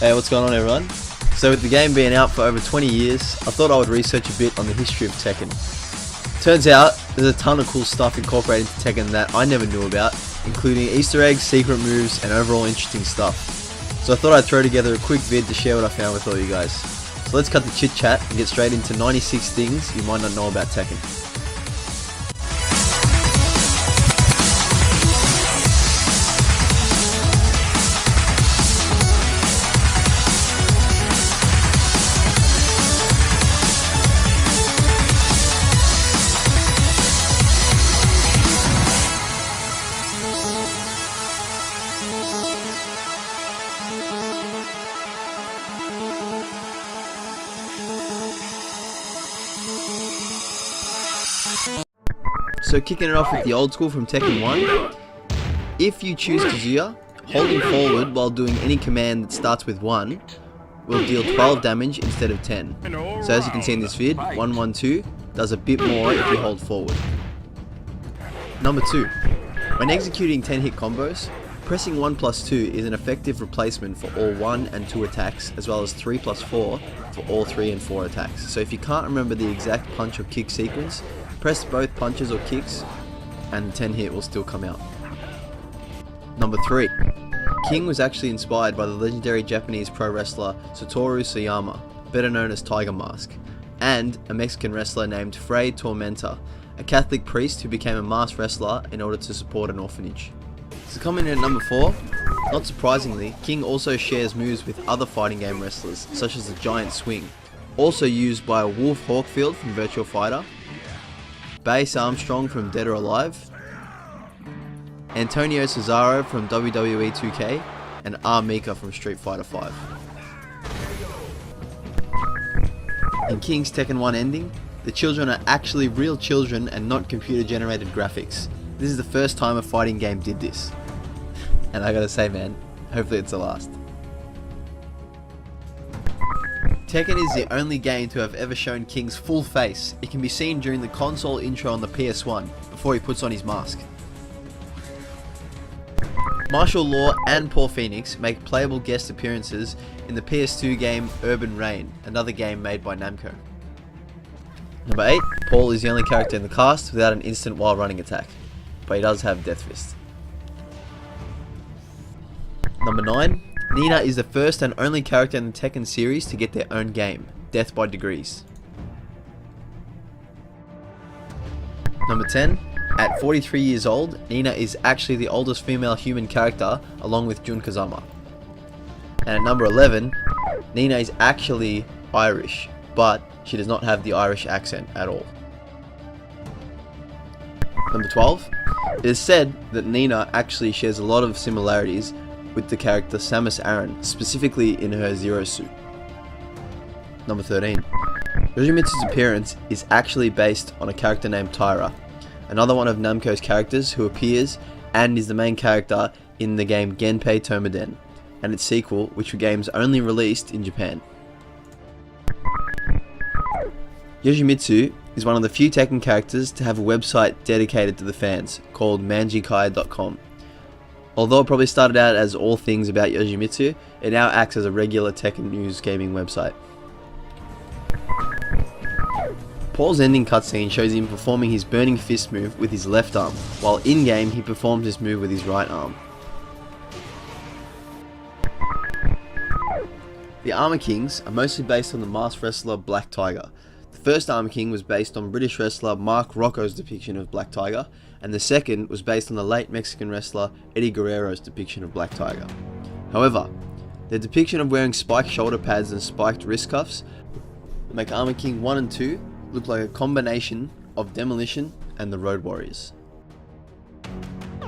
Hey, what's going on everyone? So with the game being out for over 20 years, I thought I would research a bit on the history of Tekken. Turns out, there's a ton of cool stuff incorporated into Tekken that I never knew about, including Easter eggs, secret moves, and overall interesting stuff. So I thought I'd throw together a quick vid to share what I found with all you guys. So let's cut the chit chat and get straight into 96 things you might not know about Tekken. So kicking it off with the old school from Tekken 1, if you choose Kazuya, holding forward while doing any command that starts with 1 will deal 12 damage instead of 10. So as you can see in this vid, 112 does a bit more if you hold forward. Number 2, when executing 10 hit combos, pressing 1+2 is an effective replacement for all 1 and 2 attacks, as well as 3+4 for all 3 and 4 attacks. So if you can't remember the exact punch or kick sequence, press both punches or kicks and the 10 hit will still come out. Number 3. King was actually inspired by the legendary Japanese pro wrestler Satoru Sayama, better known as Tiger Mask, and a Mexican wrestler named Fray Tormenta, a Catholic priest who became a masked wrestler in order to support an orphanage. So coming in at number 4, not surprisingly, King also shares moves with other fighting game wrestlers, such as the Giant Swing, also used by Wolf Hawkfield from Virtua Fighter, Bass Armstrong from Dead or Alive, Antonio Cesaro from WWE 2K, and R. Mika from Street Fighter V. In King's Tekken 1 ending, the children are actually real children and not computer generated graphics. This is the first time a fighting game did this. And I gotta say man, hopefully it's the last. Tekken is the only game to have ever shown King's full face. It can be seen during the console intro on the PS1, before he puts on his mask. Martial Law and Paul Phoenix make playable guest appearances in the PS2 game Urban Reign, another game made by Namco. Number 8, Paul is the only character in the cast without an instant while running attack, but he does have Death Fist. Number 9, Nina is the first and only character in the Tekken series to get their own game, Death by Degrees. Number 10, at 43 years old, Nina is actually the oldest female human character along with Jun Kazama. And at number 11, Nina is actually Irish, but she does not have the Irish accent at all. Number 12, it is said that Nina actually shares a lot of similarities with the character Samus Aran, specifically in her Zero suit. Number 13. Yoshimitsu's appearance is actually based on a character named Tyra, another one of Namco's characters who appears and is the main character in the game Genpei Tomaden, and its sequel, which were games only released in Japan. Yoshimitsu is one of the few Tekken characters to have a website dedicated to the fans, called manjikai.com. Although it probably started out as all things about Yoshimitsu, it now acts as a regular Tekken news gaming website. Paul's ending cutscene shows him performing his Burning Fist move with his left arm, while in-game he performs this move with his right arm. The Armor Kings are mostly based on the masked wrestler Black Tiger. The first Armor King was based on British wrestler Mark Rocco's depiction of Black Tiger, and the second was based on the late Mexican wrestler Eddie Guerrero's depiction of Black Tiger. However, their depiction of wearing spiked shoulder pads and spiked wrist cuffs make Armor King 1 and 2 look like a combination of Demolition and the Road Warriors.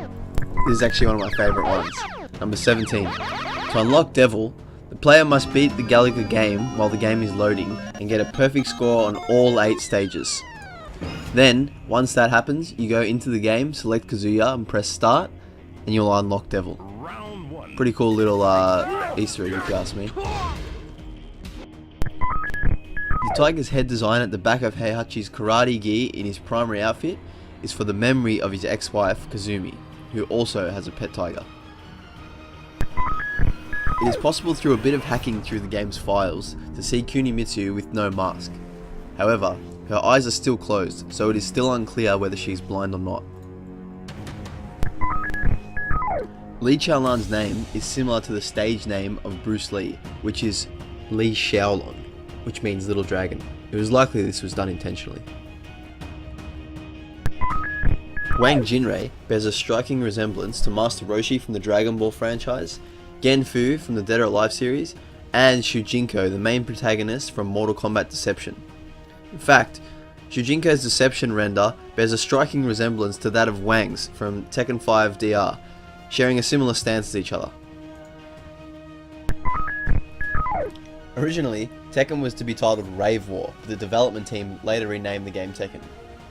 This is actually one of my favourite ones. Number 17. To unlock Devil, the player must beat the Galaga game while the game is loading and get a perfect score on all 8 stages. Then, once that happens, you go into the game, select Kazuya and press start, and you'll unlock Devil. Pretty cool little Easter egg if you ask me. The tiger's head design at the back of Heihachi's karate gi in his primary outfit is for the memory of his ex-wife Kazumi, who also has a pet tiger. It is possible through a bit of hacking through the game's files to see Kunimitsu with no mask. However, her eyes are still closed, so it is still unclear whether she is blind or not. Li Xiaolan's name is similar to the stage name of Bruce Lee, which is Li Xiaolong, which means little dragon. It was likely this was done intentionally. Wang Jinrei bears a striking resemblance to Master Roshi from the Dragon Ball franchise, Genfu from the Dead or Alive series, and Shujinko, the main protagonist from Mortal Kombat Deception. In fact, Shujinko's Deception render bears a striking resemblance to that of Wang's from Tekken 5 DR, sharing a similar stance as each other. Originally, Tekken was to be titled Rave War, but the development team later renamed the game Tekken.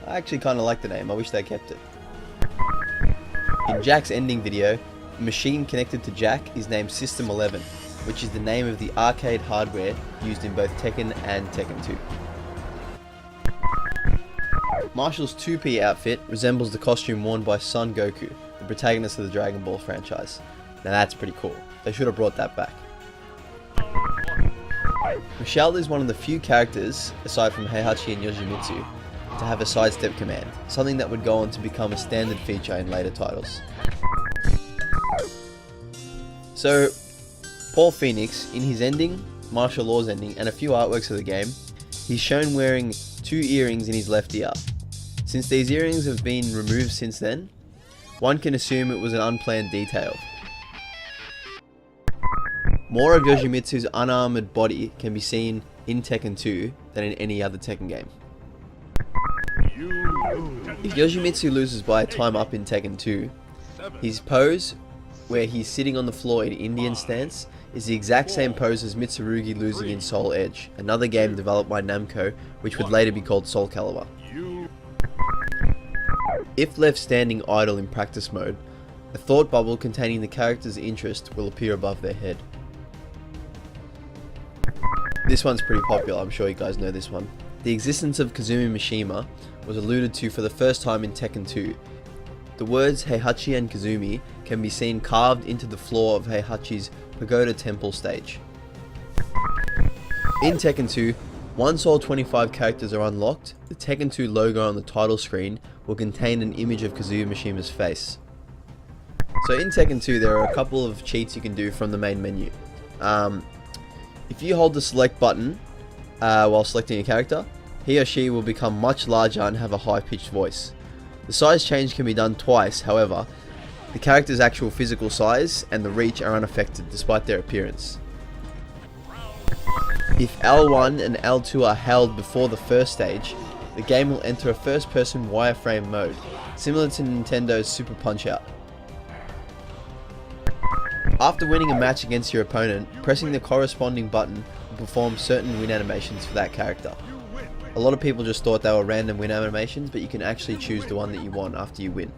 I actually kinda like the name, I wish they kept it. In Jack's ending video, a machine connected to Jack is named System 11, which is the name of the arcade hardware used in both Tekken and Tekken 2. Marshall's 2P outfit resembles the costume worn by Son Goku, the protagonist of the Dragon Ball franchise. Now that's pretty cool. They should have brought that back. Michelle is one of the few characters, aside from Heihachi and Yoshimitsu, to have a sidestep command, something that would go on to become a standard feature in later titles. So, Paul Phoenix, in his ending, martial law's ending, and a few artworks of the game, he's shown wearing 2 earrings in his left ear. Since these earrings have been removed since then, one can assume it was an unplanned detail. More of Yoshimitsu's unarmored body can be seen in Tekken 2 than in any other Tekken game. If Yoshimitsu loses by a time up in Tekken 2, his pose, where he's sitting on the floor in Indian stance, is the exact same pose as Mitsurugi losing in Soul Edge, another game developed by Namco, which would later be called Soul Calibur. If left standing idle in practice mode, a thought bubble containing the character's interest will appear above their head. This one's pretty popular, I'm sure you guys know this one. The existence of Kazumi Mishima was alluded to for the first time in Tekken 2. The words Heihachi and Kazumi can be seen carved into the floor of Heihachi's Pagoda Temple stage. In Tekken 2, once all 25 characters are unlocked, the Tekken 2 logo on the title screen will contain an image of Kazumi Mishima's face. So in Tekken 2 there are a couple of cheats you can do from the main menu. If you hold the select button while selecting a character, he or she will become much larger and have a high-pitched voice. The size change can be done twice, however, the character's actual physical size and the reach are unaffected despite their appearance. If L1 and L2 are held before the first stage, the game will enter a first-person wireframe mode, similar to Nintendo's Super Punch-Out. After winning a match against your opponent, pressing the corresponding button will perform certain win animations for that character. A lot of people just thought they were random win animations, but you can actually choose the one that you want after you win.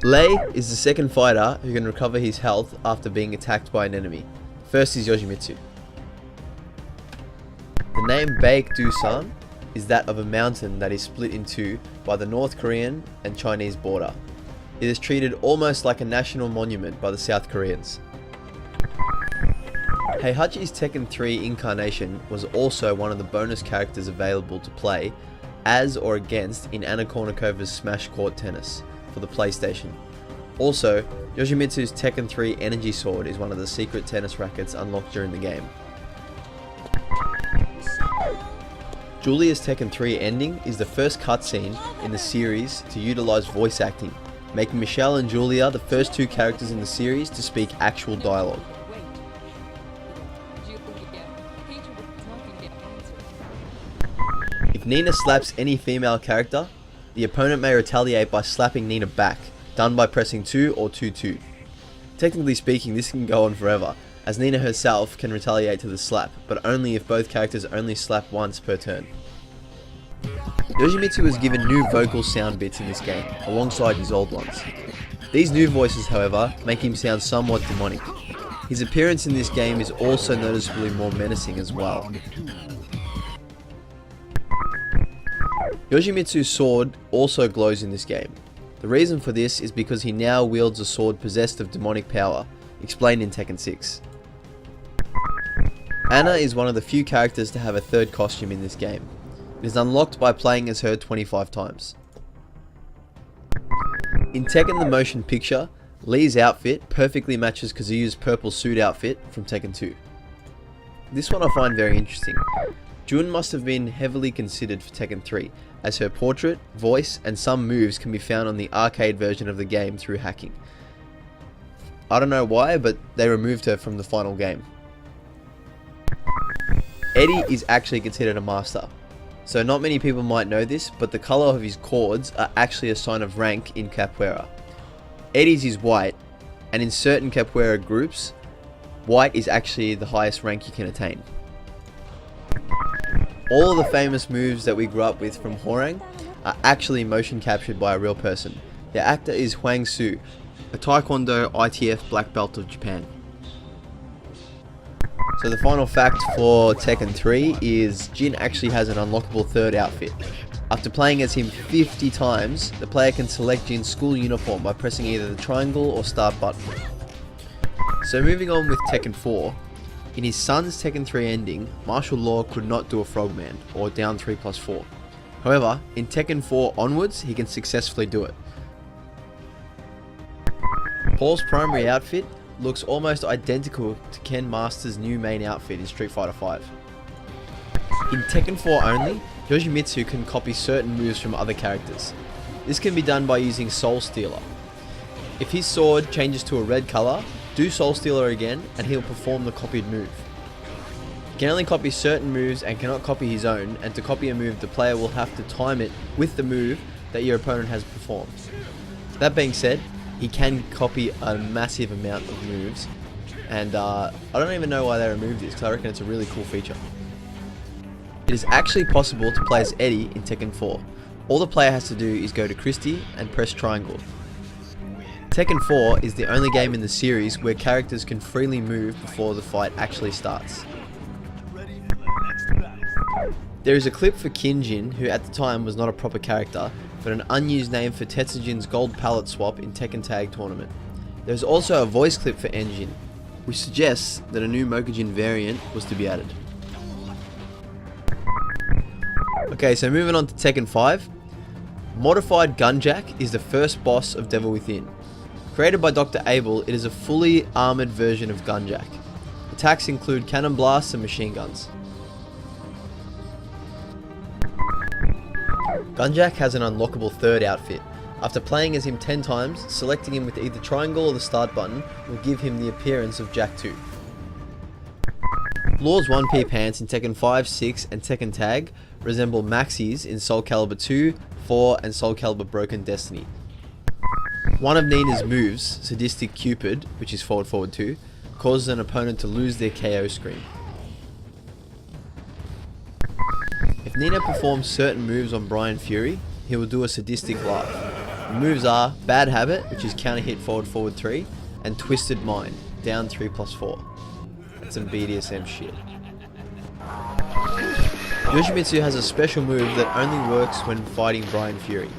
Lei is the second fighter who can recover his health after being attacked by an enemy. First is Yoshimitsu. The name Baekdu-san is that of a mountain that is split in two by the North Korean and Chinese border. It is treated almost like a national monument by the South Koreans. Heihachi's Tekken 3 incarnation was also one of the bonus characters available to play as or against in Anna Kournikovas Smash Court Tennis for the PlayStation. Also, Yoshimitsu's Tekken 3 Energy Sword is one of the secret tennis rackets unlocked during the game. Julia's Tekken 3 ending is the first cutscene in the series to utilize voice acting, making Michelle and Julia the first 2 characters in the series to speak actual dialogue. If Nina slaps any female character, the opponent may retaliate by slapping Nina back, done by pressing 2 or 2-2. Technically speaking, this can go on forever, as Nina herself can retaliate to the slap, but only if both characters only slap once per turn. Yoshimitsu was given new vocal sound bits in this game, alongside his old ones. These new voices, however, make him sound somewhat demonic. His appearance in this game is also noticeably more menacing as well. Yoshimitsu's sword also glows in this game. The reason for this is because he now wields a sword possessed of demonic power, explained in Tekken 6. Anna is one of the few characters to have a third costume in this game. It is unlocked by playing as her 25 times. In Tekken the Motion Picture, Lee's outfit perfectly matches Kazuyu's purple suit outfit from Tekken 2. This one I find very interesting. Jun must have been heavily considered for Tekken 3, as her portrait, voice, and some moves can be found on the arcade version of the game through hacking. I don't know why, but they removed her from the final game. Eddie is actually considered a master. So not many people might know this, but the colour of his cords are actually a sign of rank in Capoeira. Eddie's is white, and in certain Capoeira groups, white is actually the highest rank you can attain. All of the famous moves that we grew up with from Hwoarang are actually motion captured by a real person. The actor is Hwang Soo, a Taekwondo ITF black belt of Japan. So the final fact for Tekken 3 is Jin actually has an unlockable third outfit. After playing as him 50 times, the player can select Jin's school uniform by pressing either the triangle or start button. So moving on with Tekken 4, in his son's Tekken 3 ending, Martial Law could not do a frogman, or down 3+4. However, in Tekken 4 onwards, he can successfully do it. Paul's primary outfit looks almost identical to Ken Master's new main outfit in Street Fighter V. In Tekken 4 only, Yoshimitsu can copy certain moves from other characters. This can be done by using Soul Stealer. If his sword changes to a red colour, do Soul Stealer again and he'll perform the copied move. He can only copy certain moves and cannot copy his own, and to copy a move the player will have to time it with the move that your opponent has performed. That being said, he can copy a massive amount of moves, and I don't even know why they removed this, because I reckon it's a really cool feature. It is actually possible to play as Eddie in Tekken 4. All the player has to do is go to Christie and press triangle. Tekken 4 is the only game in the series where characters can freely move before the fight actually starts. There is a clip for Kinjin, who at the time was not a proper character, but an unused name for Tetsujin's gold palette swap in Tekken Tag Tournament. There is also a voice clip for Enjin, which suggests that a new Mokujin variant was to be added. Okay, so moving on to Tekken 5. Modified Gunjack is the first boss of Devil Within. Created by Dr. Abel, it is a fully armoured version of Gunjack. Attacks include cannon blasts and machine guns. Gunjack has an unlockable third outfit. After playing as him 10 times, selecting him with either triangle or the start button will give him the appearance of Jack 2. Law's 1P pants in Tekken 5, 6 and Tekken Tag resemble Maxis in Soul Calibur 2, 4 and Soul Calibur Broken Destiny. One of Nina's moves, Sadistic Cupid, which is forward 2, causes an opponent to lose their KO screen. If Nina performs certain moves on Brian Fury, he will do a Sadistic Laugh. The moves are Bad Habit, which is counter hit forward 3, and Twisted Mind, down 3+4. That's some BDSM shit. Yoshimitsu has a special move that only works when fighting Brian Fury.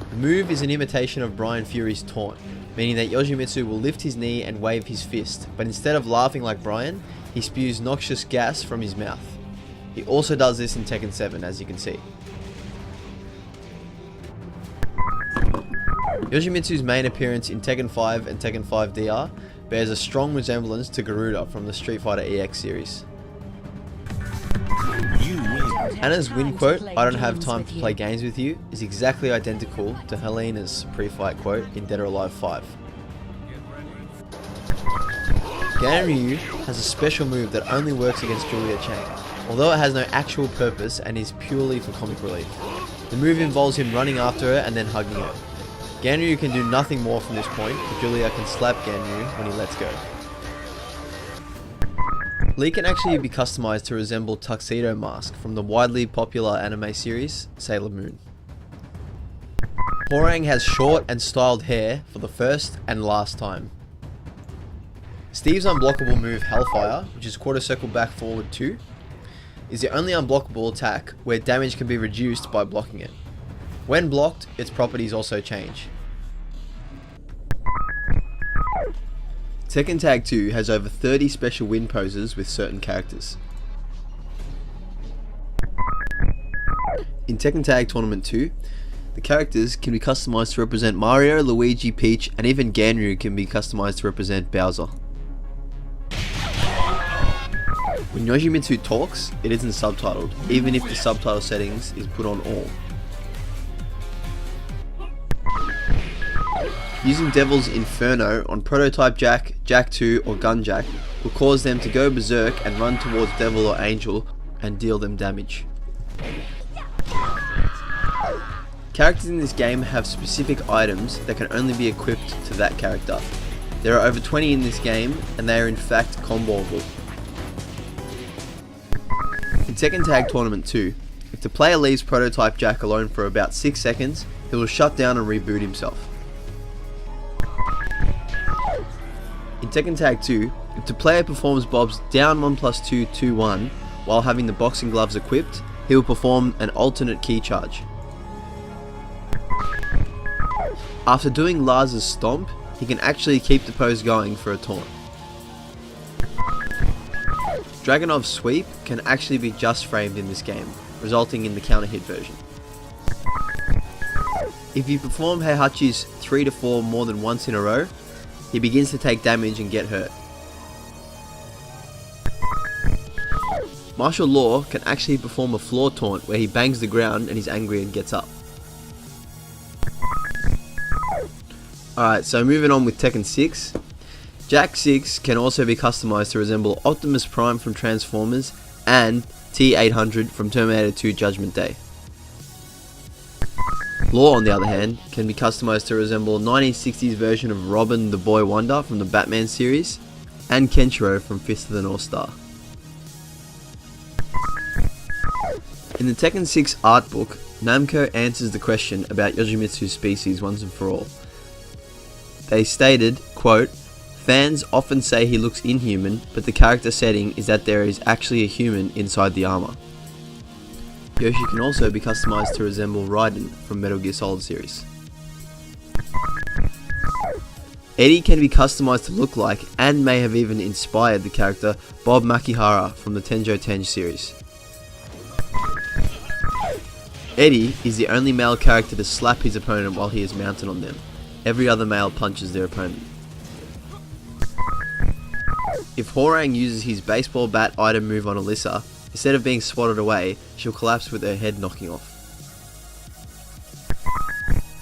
The move is an imitation of Brian Fury's taunt, meaning that Yoshimitsu will lift his knee and wave his fist, but instead of laughing like Brian, he spews noxious gas from his mouth. He also does this in Tekken 7, as you can see. Yoshimitsu's main appearance in Tekken 5 and Tekken 5 DR bears a strong resemblance to Garuda from the Street Fighter EX series. Anna's win quote, "I don't have time to play games with you," is exactly identical to Helena's pre-fight quote in Dead or Alive 5. Ganryu has a special move that only works against Julia Chang, although it has no actual purpose and is purely for comic relief. The move involves him running after her and then hugging her. Ganryu can do nothing more from this point, but Julia can slap Ganryu when he lets go. Lee can actually be customized to resemble Tuxedo Mask from the widely popular anime series Sailor Moon. Hwoarang has short and styled hair for the first and last time. Steve's unblockable move Hellfire, which is quarter circle back forward 2, is the only unblockable attack where damage can be reduced by blocking it. When blocked, its properties also change. Tekken Tag 2 has over 30 special win poses with certain characters. In Tekken Tag Tournament 2, the characters can be customized to represent Mario, Luigi, Peach, and even Ganryu can be customized to represent Bowser. When Yoshimitsu talks, it isn't subtitled, even if the subtitle settings is put on all. Using Devil's Inferno on Prototype Jack, Jack 2 or Gun Jack will cause them to go berserk and run towards Devil or Angel and deal them damage. Characters in this game have specific items that can only be equipped to that character. There are over 20 in this game and they are in fact comboable. In Tekken Tag Tournament 2, if the player leaves Prototype Jack alone for about 6 seconds, he will shut down and reboot himself. In Tekken Tag 2, if the player performs Bob's down 1+2 2-1 while having the boxing gloves equipped, he will perform an alternate key charge. After doing Lars's stomp, he can actually keep the pose going for a taunt. Dragunov's sweep can actually be just framed in this game, resulting in the counter hit version. If you perform Heihachi's 3-4 more than once in a row, he begins to take damage and get hurt. Martial Law can actually perform a floor taunt where he bangs the ground and he's angry and gets up. Alright, so moving on with Tekken 6. Jack 6 can also be customized to resemble Optimus Prime from Transformers and T-800 from Terminator 2 Judgment Day. Law, on the other hand, can be customized to resemble a 1960s version of Robin the Boy Wonder from the Batman series and Kenshiro from Fist of the North Star. In the Tekken 6 art book, Namco answers the question about Yoshimitsu's species once and for all. They stated, quote, "Fans often say he looks inhuman, but the character setting is that there is actually a human inside the armor." Yoshi can also be customized to resemble Raiden from Metal Gear Solid series. Eddie can be customized to look like and may have even inspired the character Bob Makihara from the Tenjo Tenge series. Eddie is the only male character to slap his opponent while he is mounted on them. Every other male punches their opponent. If Hwoarang uses his baseball bat item move on Alyssa, instead of being swatted away, she'll collapse with her head knocking off.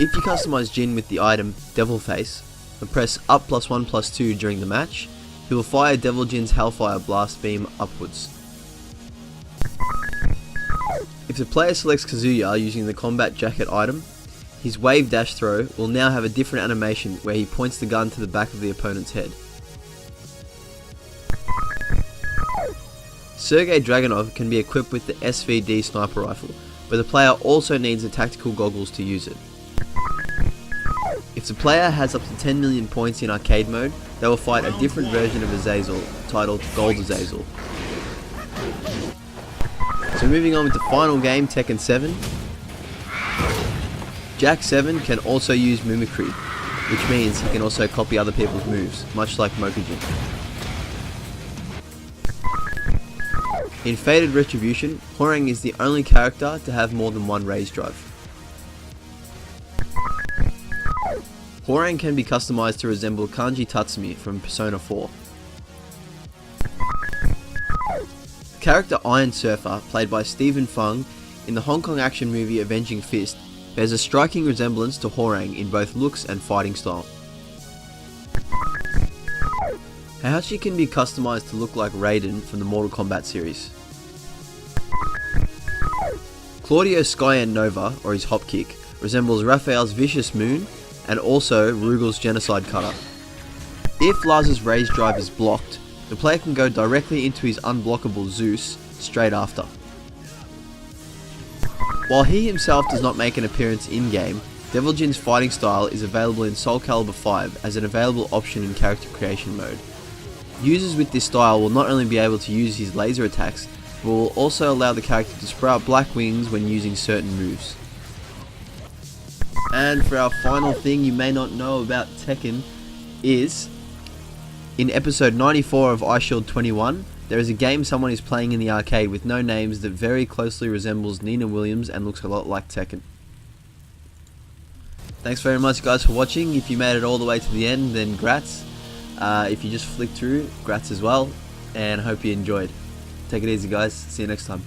If you customize Jin with the item Devil Face and press up +1/+2 during the match, he will fire Devil Jin's Hellfire Blast Beam upwards. If the player selects Kazuya using the Combat Jacket item, his Wave Dash throw will now have a different animation where he points the gun to the back of the opponent's head. Sergei Dragunov can be equipped with the SVD sniper rifle, but the player also needs the tactical goggles to use it. If the player has up to 10 million points in arcade mode, they will fight a different version of Azazel, titled Gold Azazel. So moving on with the final game, Tekken 7. Jack 7 can also use mimicry, which means he can also copy other people's moves, much like Mokujin. In Fated Retribution, Hwoarang is the only character to have more than one raise drive. Hwoarang can be customized to resemble Kanji Tatsumi from Persona 4. The character Iron Surfer, played by Stephen Fung in the Hong Kong action movie Avenging Fist, bears a striking resemblance to Hwoarang in both looks and fighting style. Heihachi can be customized to look like Raiden from the Mortal Kombat series. Claudio Skyen Nova, or his hop kick, resembles Raphael's Vicious Moon and also Rugel's Genocide Cutter. If Lars's raise drive is blocked, the player can go directly into his unblockable Zeus straight after. While he himself does not make an appearance in-game, Devil Jin's fighting style is available in Soul Calibur 5 as an available option in character creation mode. Users with this style will not only be able to use his laser attacks, but will also allow the character to sprout black wings when using certain moves. And for our final thing you may not know about Tekken is In episode 94 of iShield 21, there is a game someone is playing in the arcade with no names that very closely resembles Nina Williams and looks a lot like Tekken. Thanks very much guys for watching. If you made it all the way to the end, then grats. If you just flicked through, grats as well, and I hope you enjoyed. Take it easy guys, see you next time.